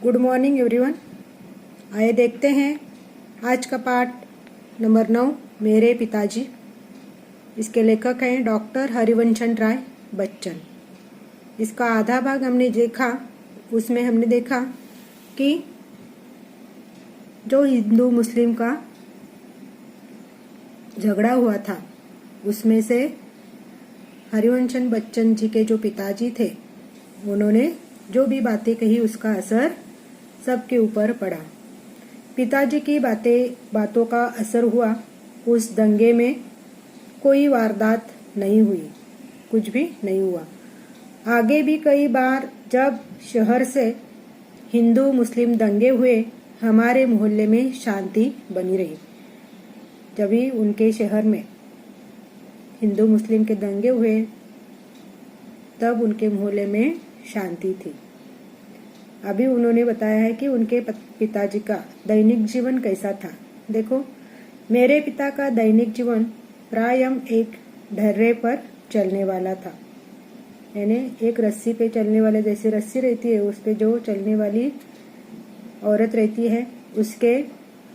Good morning everyone. आइए देखते हैं आज का पाठ नंबर 9 मेरे पिताजी। इसके लेखक हैं डॉक्टर हरिवंशन राय बच्चन। इसका आधा भाग हमने देखा, उसमें हमने देखा कि जो हिंदू मुस्लिम का झगड़ा हुआ था उसमें से हरिवंशन बच्चन जी के जो पिताजी थे उन्होंने जो भी बातें कही उसका असर सबके ऊपर पड़ा। पिताजी की बातों का असर हुआ। उस दंगे में कोई वारदात नहीं हुई, कुछ भी नहीं हुआ। आगे भी कई बार जब शहर से हिंदू मुस्लिम दंगे हुए हमारे मोहल्ले में शांति बनी रही। जब भी उनके शहर में हिंदू मुस्लिम के दंगे हुए तब उनके मोहल्ले में शांति थी। अभी उन्होंने बताया है कि उनके पिताजी का दैनिक जीवन कैसा था। देखो, मेरे पिता का दैनिक जीवन प्रायः एक ढर्रे पर चलने वाला था, यानी एक रस्सी पे चलने वाले, जैसे रस्सी रहती है उस पे जो चलने वाली औरत रहती है उसके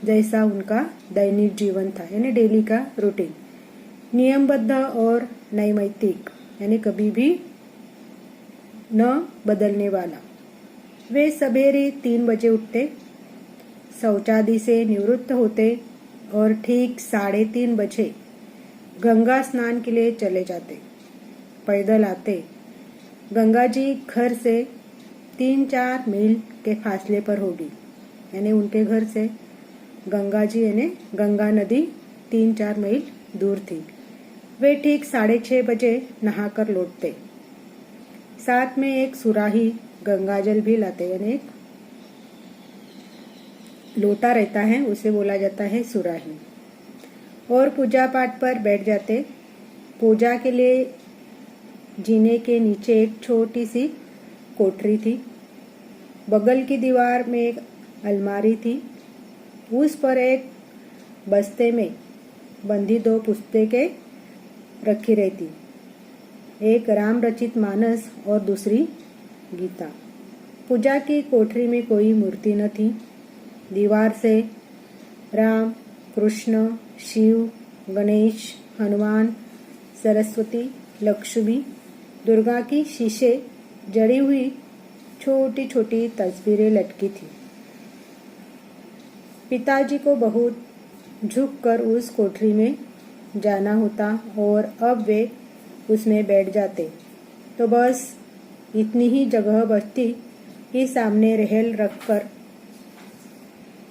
जैसा उनका दैनिक जीवन था, यानी डेली का रूटीन, नियमबद्ध और नैमित्तिक, यानी कभी भी न बदलने वाला। वे सवेरे 3 बजे उठते, शौचादि से निवृत्त होते और ठीक 3:30 बजे गंगा स्नान के लिए चले जाते। पैदल आते। गंगा जी घर से 3-4 मील के फासले पर होगी, यानी उनके घर से गंगा जी यानी गंगा नदी 3-4 मील दूर थी। वे ठीक 6:30 बजे नहाकर लौटते। साथ में एक सुराही गंगाजल भी लाते, यानी एक लोटा रहता है उसे बोला जाता है सुराही, और पूजा पाठ पर बैठ जाते। पूजा के लिए जीने के नीचे एक छोटी सी कोठरी थी। बगल की दीवार में एक अलमारी थी, उस पर एक बस्ते में बंधी 2 पुस्तकें रखी रहती, एक राम रचित मानस और दूसरी गीता। पूजा की कोठरी में कोई मूर्ति न थी। दीवार से राम, कृष्ण, शिव, गणेश, हनुमान, सरस्वती, लक्ष्मी, दुर्गा की शीशे जड़ी हुई छोटी छोटी तस्वीरें लटकी थी। पिताजी को बहुत झुककर उस कोठरी में जाना होता और अब वे उसमें बैठ जाते तो बस इतनी ही जगह बचती कि सामने रेहल रखकर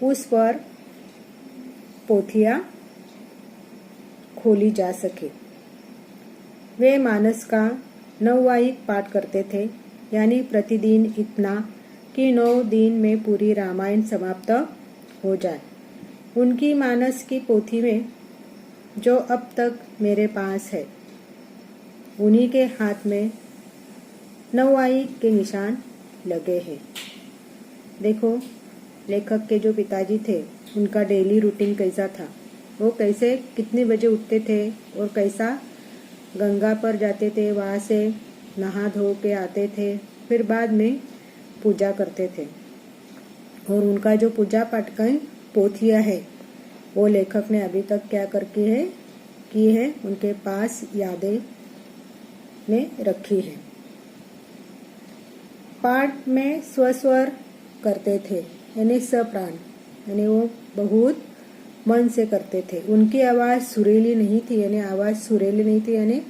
उस पर पोथियां खोली जा सके। वे मानस का 9वाहिक पाठ करते थे, यानी प्रतिदिन इतना कि 9 दिन में पूरी रामायण समाप्त हो जाए। उनकी मानस की पोथी में जो अब तक मेरे पास है, उन्हीं के हाथ में 9वाहिक के निशान लगे हैं। देखो, लेखक के जो पिताजी थे उनका डेली रूटीन कैसा था, वो कैसे कितने बजे उठते थे और कैसा गंगा पर जाते थे, वहाँ से नहा धो के आते थे, फिर बाद में पूजा करते थे। और उनका जो पूजा पाठ का पोथियाँ है वो लेखक ने अभी तक क्या करके की है उनके पास यादें में रखी है। पाठ में स्वस्वर करते थे, यानी सप्राण, यानी वो बहुत मन से करते थे। उनकी आवाज़ सुरीली नहीं थी, यानी आवाज़ सुरीली नहीं थी, यानी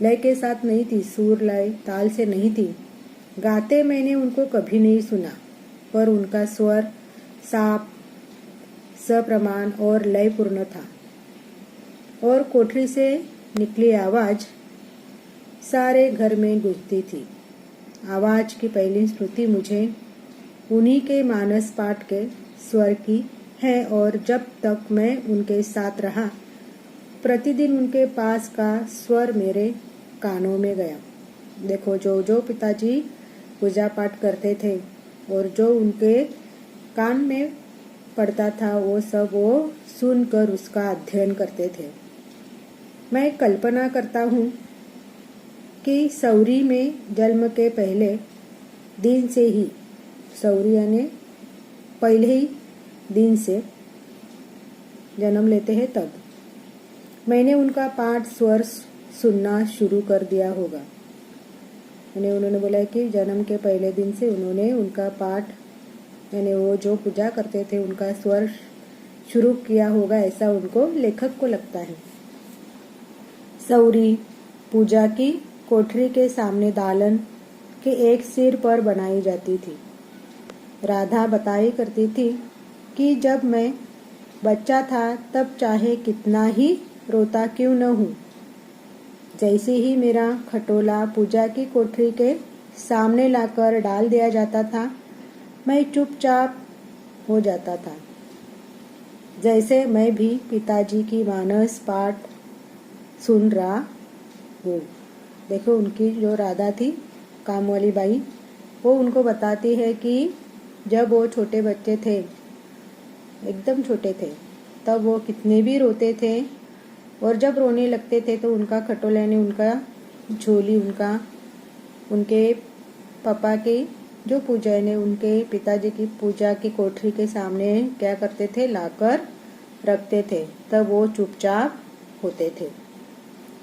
लय के साथ नहीं थी, सुर लय ताल से नहीं थी। गाते मैंने उनको कभी नहीं सुना, पर उनका स्वर साफ, सप्रमाण और लयपूर्ण था। और कोठरी से निकली आवाज़ सारे घर में गूंजती थी। आवाज़ की पहली स्मृति मुझे उन्हीं के मानस पाठ के स्वर की है, और जब तक मैं उनके साथ रहा प्रतिदिन उनके पास का स्वर मेरे कानों में गया। देखो, जो पिताजी पूजा पाठ करते थे और जो उनके कान में पड़ता था वो सब वो सुनकर उसका अध्ययन करते थे। मैं कल्पना करता हूँ कि सौरी में जन्म के पहले दिन से ही, सौरी यानी पहले ही दिन से जन्म लेते हैं तब मैंने उनका पाठ स्वर सुनना शुरू कर दिया होगा। यानी उन्होंने बोला कि जन्म के पहले दिन से उन्होंने उनका पाठ यानी वो जो पूजा करते थे उनका स्वर शुरू किया होगा, ऐसा उनको लेखक को लगता है। सौरी पूजा की कोठरी के सामने दालन के एक सिर पर बनाई जाती थी। राधा बताई करती थी कि जब मैं बच्चा था तब चाहे कितना ही रोता क्यों न हूँ, जैसे ही मेरा खटोला पूजा की कोठरी के सामने लाकर डाल दिया जाता था मैं चुपचाप हो जाता था, जैसे मैं भी पिताजी की मानस पाठ सुन रहा हूँ। देखो उनकी जो राधा थी काम वाली बाई, वो उनको बताती है कि जब वो छोटे बच्चे थे, एकदम छोटे थे, तब वो कितने भी रोते थे और जब रोने लगते थे तो उनका खटोला ने उनका झोली उनके पापा की जो पूजा ने उनके पिताजी की पूजा की कोठरी के सामने क्या करते थे, लाकर रखते थे, तब वो चुपचाप होते थे,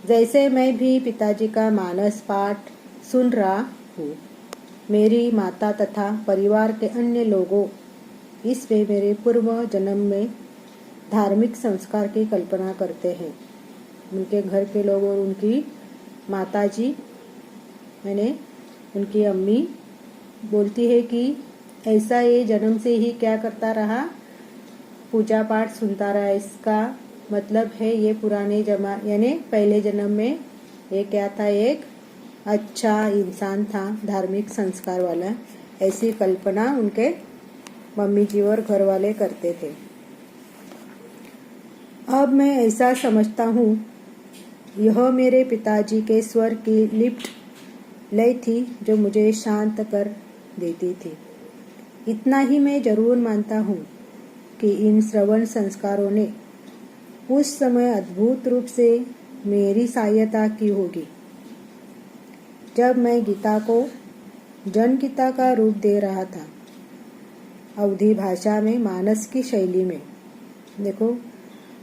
जैसे मैं भी पिताजी का मानस पाठ सुन रहा हूँ। मेरी माता तथा परिवार के अन्य लोगों इसमें मेरे पूर्व जन्म में धार्मिक संस्कार की कल्पना करते हैं। उनके घर के लोग और उनकी माताजी मैंने उनकी अम्मी बोलती है कि ऐसा ये जन्म से ही क्या करता रहा, पूजा पाठ सुनता रहा। इसका मतलब है ये पुराने यानी पहले जन्म में ये क्या था, एक अच्छा इंसान था, धार्मिक संस्कार वाला, ऐसी कल्पना उनके मम्मी जी और घर वाले करते थे। अब मैं ऐसा समझता हूँ यह मेरे पिताजी के स्वर की लिप्त लय थी जो मुझे शांत कर देती थी। इतना ही मैं जरूर मानता हूँ कि इन श्रवण संस्कारों ने उस समय अद्भुत रूप से मेरी सहायता की होगी जब मैं गीता को जनगीता का रूप दे रहा था, अवधी भाषा में मानस की शैली में। देखो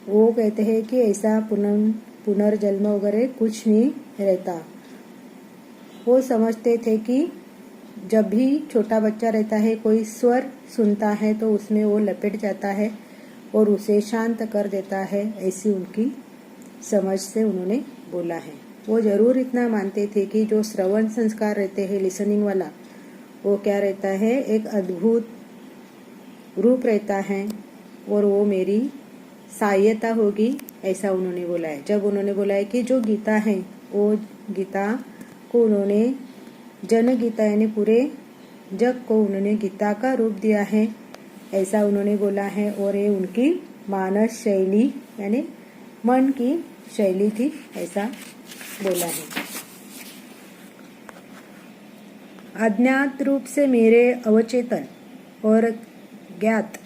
वो कहते हैं कि ऐसा पुनर्जन्म वगैरह कुछ नहीं रहता। वो समझते थे कि जब भी छोटा बच्चा रहता है कोई स्वर सुनता है तो उसमें वो लपेट जाता है और उसे शांत कर देता है, ऐसी उनकी समझ से उन्होंने बोला है। वो जरूर इतना मानते थे कि जो श्रवण संस्कार रहते हैं, लिसनिंग वाला, वो क्या रहता है, एक अद्भुत रूप रहता है और वो मेरी सहायता होगी, ऐसा उन्होंने बोला है। जब उन्होंने बोला है कि जो गीता है वो गीता को उन्होंने जन गीता यानी पूरे जग को उन्होंने गीता का रूप दिया है, ऐसा उन्होंने बोला है। और ये उनकी मानस शैली यानी मन की शैली थी, ऐसा बोला है। अज्ञात रूप से मेरे अवचेतन और ज्ञात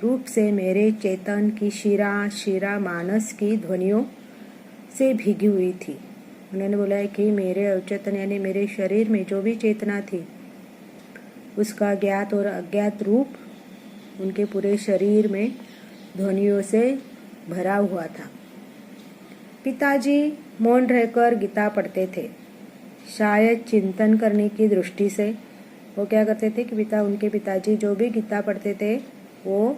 रूप से मेरे चेतन की शिरा शिरा मानस की ध्वनियों से भीगी हुई थी। उन्होंने बोला है कि मेरे अवचेतन यानी मेरे शरीर में जो भी चेतना थी उसका ज्ञात और अज्ञात रूप उनके पूरे शरीर में ध्वनियों से भरा हुआ था। पिताजी मौन रहकर गीता पढ़ते थे, शायद चिंतन करने की दृष्टि से। वो क्या करते थे कि उनके पिताजी जो भी गीता पढ़ते थे वो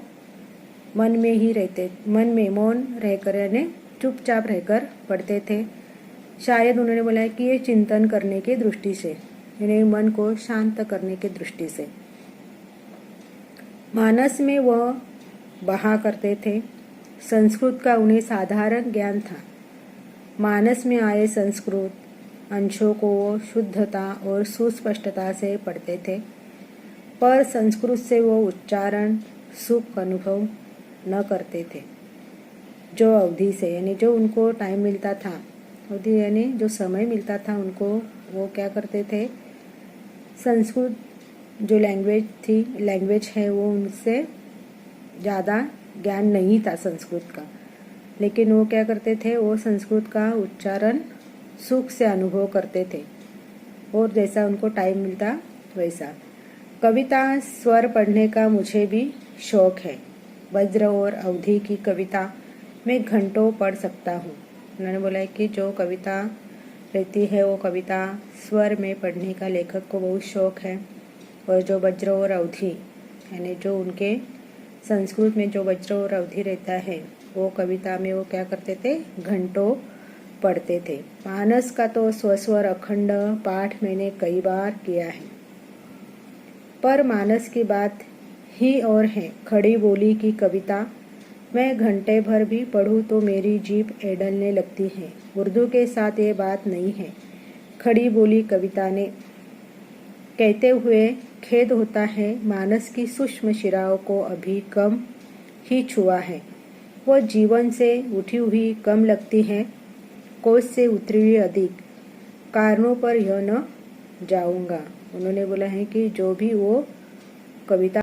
मन में ही रहते, मन में मौन रहकर यानी चुपचाप रहकर पढ़ते थे। शायद उन्होंने बोला है कि ये चिंतन करने की दृष्टि से यानी मन को शांत करने की दृष्टि से। मानस में वह बहा करते थे। संस्कृत का उन्हें साधारण ज्ञान था। मानस में आए संस्कृत अंशों को वो शुद्धता और सुस्पष्टता से पढ़ते थे, पर संस्कृत से वो उच्चारण सुख अनुभव न करते थे। जो अवधि से यानी जो उनको टाइम मिलता था, अवधि यानी जो समय मिलता था उनको, वो क्या करते थे, संस्कृत जो लैंग्वेज है वो उनसे ज़्यादा ज्ञान नहीं था संस्कृत का, लेकिन वो क्या करते थे, वो संस्कृत का उच्चारण सुख से अनुभव करते थे और जैसा उनको टाइम मिलता वैसा। कविता स्वर पढ़ने का मुझे भी शौक है। वज्र और अवधि की कविता मैं घंटों पढ़ सकता हूँ। उन्होंने बोला है कि जो कविता रहती है वो कविता स्वर में पढ़ने का लेखक को बहुत शौक है। और जो वज्र और अवधि यानी जो उनके संस्कृत में जो वज्र और अवधि रहता है वो कविता में वो क्या करते थे, घंटों पढ़ते थे। मानस का तो स्वस्वर अखंड पाठ मैंने कई बार किया है, पर मानस की बात ही और है। खड़ी बोली की कविता मैं घंटे भर भी पढ़ूं तो मेरी जीभ एड़लने लगती है। उर्दू के साथ ये बात नहीं है। खड़ी बोली कविता ने कहते हुए खेद होता है, मानस की सूक्ष्म शिराओं को अभी कम ही छुआ है। वो जीवन से उठी हुई कम लगती है, कोष से उतरी हुई अधिक। कारणों पर यह न जाऊंगा। उन्होंने बोला है कि जो भी वो कविता